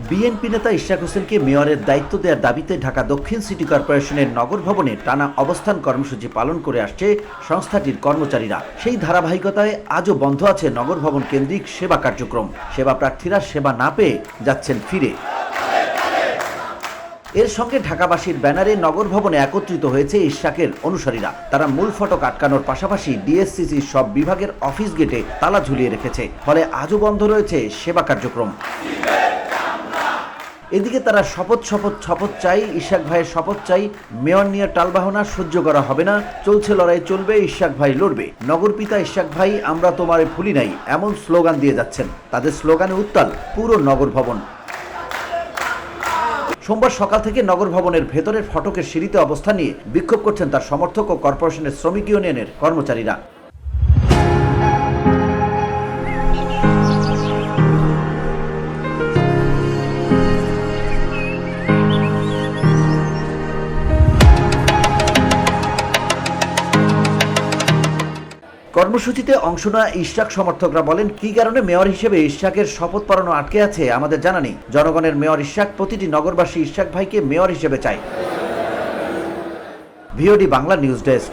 BNP নেতা ইশরাক হোসেনকে মেয়রের দায়িত্ব দেওয়ার দাবিতে ঢাকা দক্ষিণ সিটি কর্পোরেশনের নগর ভবনে টানা অবস্থান কর্মসূচি পালন করে আসছে সংস্থাটির কর্মচারীরা। সেই ধারাবাহিকতায় আজও বন্ধ আছে নগর ভবন কেন্দ্রিক সেবা কার্যক্রম। সেবা প্রার্থীরা সেবা না পেয়ে যাচ্ছেন ফিরে। এর সঙ্গে ঢাকাবাসীর ব্যানারে নগর ভবনে একত্রিত হয়েছে ইশরাকের অনুসারীরা। তারা মূল ফটক আটকানোর পাশাপাশি ডিএসসিসির সব বিভাগের অফিস গেটে তালা ঝুলিয়ে রেখেছে। ফলে আজও বন্ধ রয়েছে সেবা কার্যক্রম। এদিকে তারা শপথ চাই, ইশরাক ভাইয়ের শপথ চাই, মেয়র নিয়ে টালবাহনা সহ্য করা হবে না, চলছে লড়াই চলবে, ইশরাক ভাই লড়বে। নগরপিতা ইশরাক ভাই আমরা তোমারে ভুলি নাই এমন স্লোগান দিয়ে যাচ্ছেন। তাদের স্লোগানে উত্তাল পুরো নগর ভবন। সোমবার সকাল থেকে নগর ভবনের ভেতরের ফটকের সিঁড়িতে অবস্থান নিয়ে বিক্ষোভ করছেন তার সমর্থক ও কর্পোরেশনের শ্রমিক ইউনিয়নের কর্মচারীরা। কর্মসূচিতে অংশ নেওয়া ইশরাক সমর্থকরা বলেন, কি কারণে মেয়র হিসেবে ইশরাকের শপথ পড়ানো আটকে আছে আমাদের জানা নেই। জনগণের মেয়র ইশরাক, প্রতিটি নগরবাসী ইশরাক ভাইকে মেয়র হিসেবে চায়। VOD Bangla news desk.